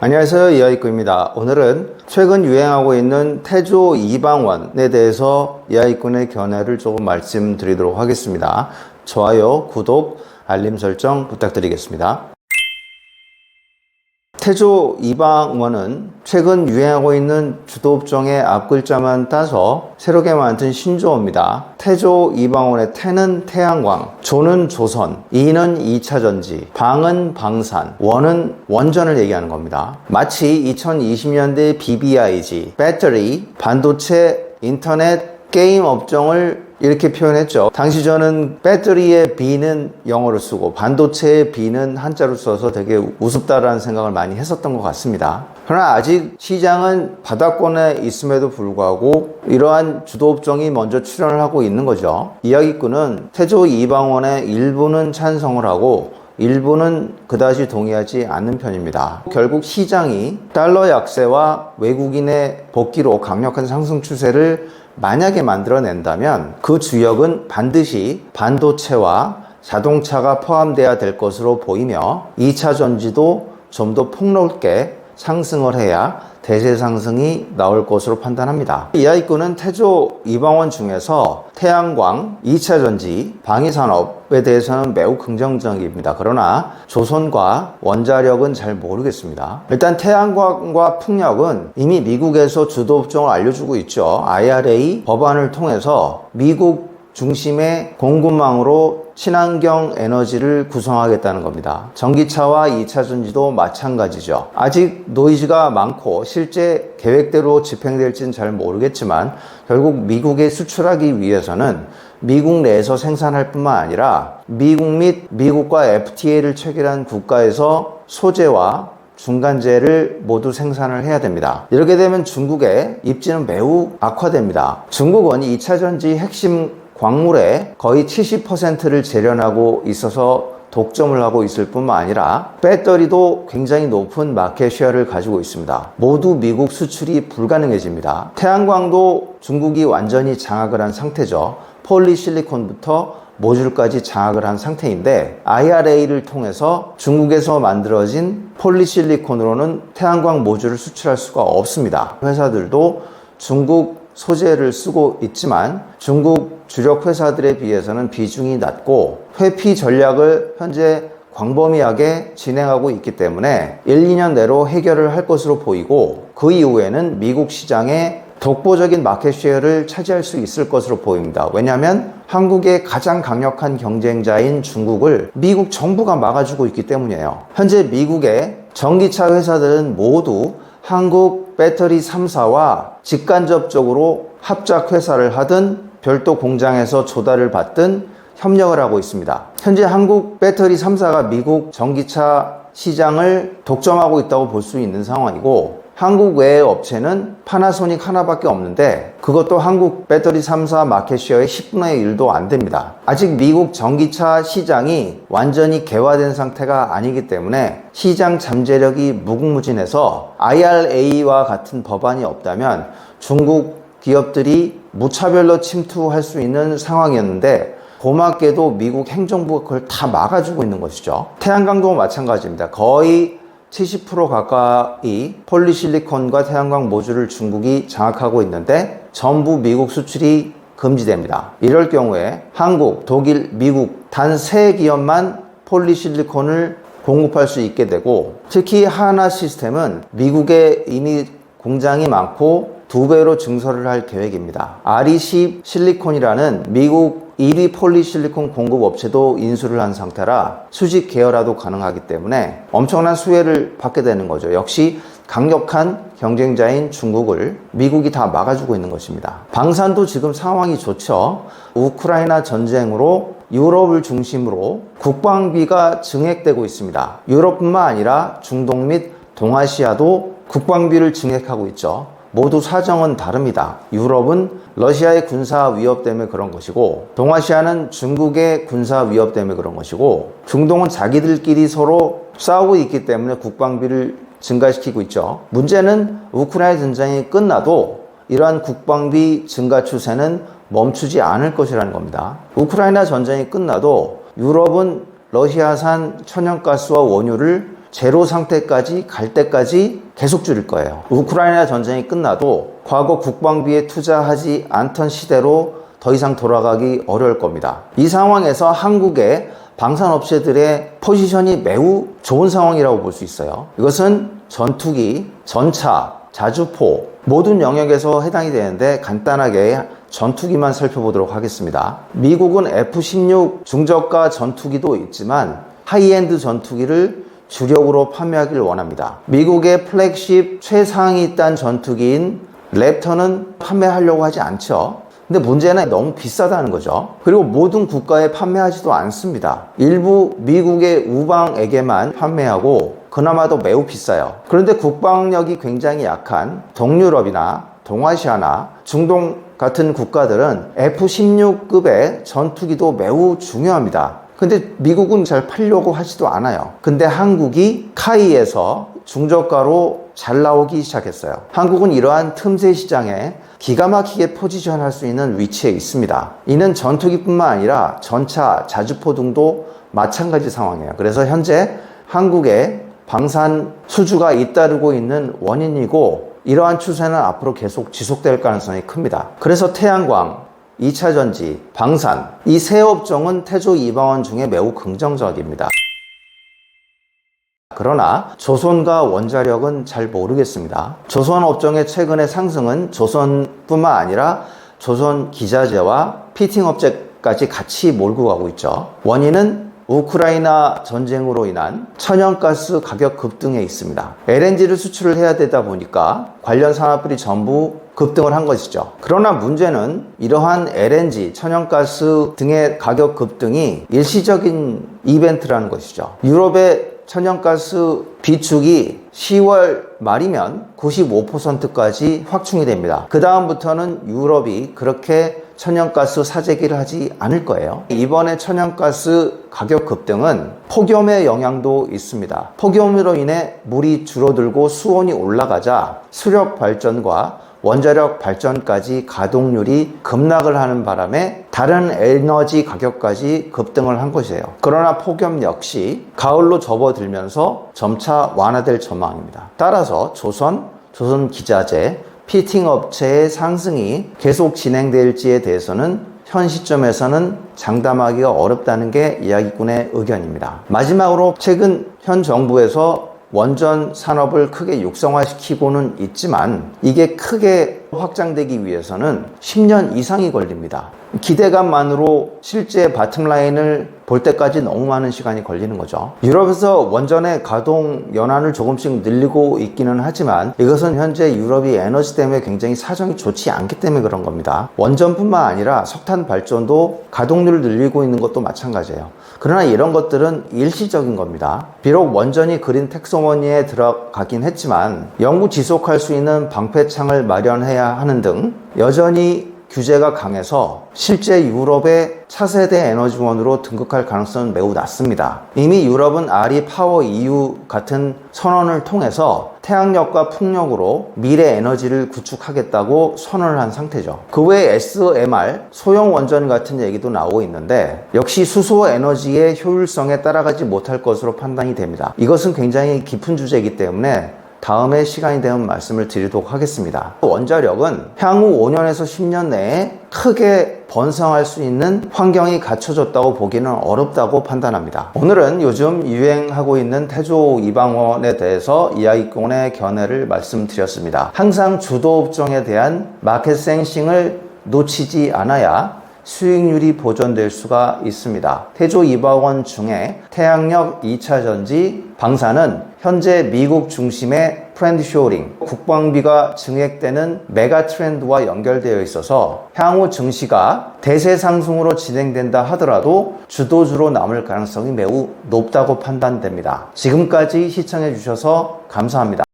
안녕하세요, 이하이꾼입니다. 오늘은 최근 유행하고 있는 태조 이방원에 대해서 이하이꾼의 견해를 조금 말씀드리도록 하겠습니다. 좋아요, 구독, 알림 설정 부탁드리겠습니다. 태조 이방원은 최근 유행하고 있는 주도업종의 앞글자만 따서 새롭게 만든 신조어입니다. 태조 이방원의 태는 태양광, 조는 조선, 이는 2차전지, 방은 방산, 원은 원전을 얘기하는 겁니다. 마치 2020년대 BBIG, 배터리, 반도체, 인터넷, 게임 업종을 이렇게 표현했죠. 당시 저는 배터리의 B는 영어로 쓰고 반도체의 B는 한자로 써서 되게 우습다라는 생각을 많이 했었던 것 같습니다. 그러나 아직 시장은 바닥권에 있음에도 불구하고 이러한 주도업종이 먼저 출현을 하고 있는 거죠. 이야기꾼은 태조 이방원의 일부는 찬성을 하고 일부는 그다지 동의하지 않는 편입니다. 결국 시장이 달러 약세와 외국인의 복귀로 강력한 상승 추세를 만약에 만들어낸다면 그 주역은 반드시 반도체와 자동차가 포함되어야 될 것으로 보이며 2차 전지도 좀 더 폭넓게 상승을 해야 대세 상승이 나올 것으로 판단합니다. 이하이꾼은 태조 이방원 중에서 태양광, 2차 전지, 방위산업에 대해서는 매우 긍정적입니다. 그러나 조선과 원자력은 잘 모르겠습니다. 일단 태양광과 풍력은 이미 미국에서 주도업종을 알려주고 있죠. IRA 법안을 통해서 미국 중심의 공급망으로 친환경 에너지를 구성하겠다는 겁니다. 전기차와 2차 전지도 마찬가지죠. 아직 노이즈가 많고 실제 계획대로 집행될지는 잘 모르겠지만 결국 미국에 수출하기 위해서는 미국 내에서 생산할 뿐만 아니라 미국 및 미국과 FTA를 체결한 국가에서 소재와 중간재를 모두 생산을 해야 됩니다. 이렇게 되면 중국의 입지는 매우 악화됩니다. 중국은 2차 전지 핵심 광물의 거의 70%를 재련하고 있어서 독점을 하고 있을 뿐만 아니라 배터리도 굉장히 높은 마켓 쉐어를 가지고 있습니다. 모두 미국 수출이 불가능해집니다. 태양광도 중국이 완전히 장악을 한 상태죠. 폴리실리콘부터 모듈까지 장악을 한 상태인데 IRA를 통해서 중국에서 만들어진 폴리실리콘으로는 태양광 모듈을 수출할 수가 없습니다. 회사들도 중국 소재를 쓰고 있지만 중국 주력 회사들에 비해서는 비중이 낮고 회피 전략을 현재 광범위하게 진행하고 있기 때문에 1, 2년 내로 해결을 할 것으로 보이고 그 이후에는 미국 시장에 독보적인 마켓 쉐어를 차지할 수 있을 것으로 보입니다. 왜냐하면 한국의 가장 강력한 경쟁자인 중국을 미국 정부가 막아주고 있기 때문이에요. 현재 미국의 전기차 회사들은 모두 한국 배터리 3사와 직간접적으로 합작 회사를 하든 별도 공장에서 조달을 받든 협력을 하고 있습니다. 현재 한국 배터리 3사가 미국 전기차 시장을 독점하고 있다고 볼 수 있는 상황이고 한국 외의 업체는 파나소닉 하나밖에 없는데 그것도 한국 배터리 3사 마켓쉐어의 10분의 1도 안 됩니다. 아직 미국 전기차 시장이 완전히 개화된 상태가 아니기 때문에 시장 잠재력이 무궁무진해서 IRA와 같은 법안이 없다면 중국 기업들이 무차별로 침투할 수 있는 상황이었는데 고맙게도 미국 행정부가 그걸 다 막아주고 있는 것이죠. 태양광도 마찬가지입니다. 거의 70% 가까이 폴리실리콘과 태양광 모듈을 중국이 장악하고 있는데 전부 미국 수출이 금지됩니다. 이럴 경우에 한국, 독일, 미국 단 3기업만 폴리실리콘을 공급할 수 있게 되고 특히 하나 시스템은 미국에 이미 공장이 많고 2배로 증설을 할 계획입니다. REC 실리콘이라는 미국 1위 폴리실리콘 공급 업체도 인수를 한 상태라 수직 계열화도 가능하기 때문에 엄청난 수혜를 받게 되는 거죠. 역시 강력한 경쟁자인 중국을 미국이 다 막아주고 있는 것입니다. 방산도 지금 상황이 좋죠. 우크라이나 전쟁으로 유럽을 중심으로 국방비가 증액되고 있습니다. 유럽뿐만 아니라 중동 및 동아시아도 국방비를 증액하고 있죠. 모두 사정은 다릅니다. 유럽은 러시아의 군사 위협 때문에 그런 것이고 동아시아는 중국의 군사 위협 때문에 그런 것이고 중동은 자기들끼리 서로 싸우고 있기 때문에 국방비를 증가시키고 있죠. 문제는 우크라이나 전쟁이 끝나도 이러한 국방비 증가 추세는 멈추지 않을 것이라는 겁니다. 우크라이나 전쟁이 끝나도 유럽은 러시아산 천연가스와 원유를 제로 상태까지 갈 때까지 계속 줄일 거예요. 우크라이나 전쟁이 끝나도 과거 국방비에 투자하지 않던 시대로 더 이상 돌아가기 어려울 겁니다. 이 상황에서 한국의 방산업체들의 포지션이 매우 좋은 상황이라고 볼 수 있어요. 이것은 전투기, 전차, 자주포 모든 영역에서 해당이 되는데 간단하게 전투기만 살펴보도록 하겠습니다. 미국은 F-16 중저가 전투기도 있지만 하이엔드 전투기를 주력으로 판매하기를 원합니다. 미국의 플래그십 최상위 단 전투기인 랩터는 판매하려고 하지 않죠. 근데 문제는 너무 비싸다는 거죠. 그리고 모든 국가에 판매하지도 않습니다. 일부 미국의 우방에게만 판매하고 그나마도 매우 비싸요. 그런데 국방력이 굉장히 약한 동유럽이나 동아시아나 중동 같은 국가들은 F-16급의 전투기도 매우 중요합니다. 근데 미국은 잘 팔려고 하지도 않아요. 근데 한국이 카이에서 중저가로 잘 나오기 시작했어요. 한국은 이러한 틈새 시장에 기가 막히게 포지션할 수 있는 위치에 있습니다. 이는 전투기뿐만 아니라 전차, 자주포 등도 마찬가지 상황이에요. 그래서 현재 한국의 방산 수주가 잇따르고 있는 원인이고 이러한 추세는 앞으로 계속 지속될 가능성이 큽니다. 그래서 태양광, 2차전지, 방산 이 세 업종은 태조 이방원 중에 매우 긍정적입니다. 그러나 조선과 원자력은 잘 모르겠습니다. 조선 업종의 최근의 상승은 조선뿐만 아니라 조선 기자재와 피팅 업체까지 같이 몰고 가고 있죠. 원인은 우크라이나 전쟁으로 인한 천연가스 가격 급등에 있습니다. LNG를 수출을 해야 되다 보니까 관련 산업들이 전부 급등을 한 것이죠. 그러나 문제는 이러한 LNG, 천연가스 등의 가격 급등이 일시적인 이벤트라는 것이죠. 유럽의 천연가스 비축이 10월 말이면 95%까지 확충이 됩니다. 그 다음부터는 유럽이 그렇게 천연가스 사재기를 하지 않을 거예요. 이번에 천연가스 가격 급등은 폭염의 영향도 있습니다. 폭염으로 인해 물이 줄어들고 수온이 올라가자 수력 발전과 원자력 발전까지 가동률이 급락을 하는 바람에 다른 에너지 가격까지 급등을 한 것이에요. 그러나 폭염 역시 가을로 접어들면서 점차 완화될 전망입니다. 따라서 조선 기자재, 피팅 업체의 상승이 계속 진행될지에 대해서는 현 시점에서는 장담하기가 어렵다는 게 이야기꾼의 의견입니다. 마지막으로 최근 현 정부에서 원전 산업을 크게 육성화시키고는 있지만 이게 크게 확장되기 위해서는 10년 이상이 걸립니다. 기대감만으로 실제 바텀라인을 볼 때까지 너무 많은 시간이 걸리는 거죠. 유럽에서 원전의 가동 연한을 조금씩 늘리고 있기는 하지만 이것은 현재 유럽이 에너지 때문에 굉장히 사정이 좋지 않기 때문에 그런 겁니다. 원전뿐만 아니라 석탄 발전도 가동률을 늘리고 있는 것도 마찬가지예요. 그러나 이런 것들은 일시적인 겁니다. 비록 원전이 그린 텍소머니에 들어가긴 했지만 영구 지속할 수 있는 방패창을 마련해야 하는 등 여전히 규제가 강해서 실제 유럽의 차세대 에너지원으로 등극할 가능성은 매우 낮습니다. 이미 유럽은 RE 파워 EU 같은 선언을 통해서 태양력과 풍력으로 미래 에너지를 구축하겠다고 선언을 한 상태죠. 그 외에 SMR, 소형 원전 같은 얘기도 나오고 있는데 역시 수소 에너지의 효율성에 따라가지 못할 것으로 판단이 됩니다. 이것은 굉장히 깊은 주제이기 때문에 다음에 시간이 되면 말씀을 드리도록 하겠습니다. 원자력은 향후 5년에서 10년 내에 크게 번성할 수 있는 환경이 갖춰졌다고 보기는 어렵다고 판단합니다. 오늘은 요즘 유행하고 있는 태조 이방원에 대해서 이야기꾼의 견해를 말씀드렸습니다. 항상 주도업종에 대한 마켓 센싱을 놓치지 않아야 수익률이 보존될 수가 있습니다. 태조 이방원 중에 태양력, 2차전지, 방산은 현재 미국 중심의 프렌드쇼링, 국방비가 증액되는 메가 트렌드와 연결되어 있어서 향후 증시가 대세 상승으로 진행된다 하더라도 주도주로 남을 가능성이 매우 높다고 판단됩니다. 지금까지 시청해 주셔서 감사합니다.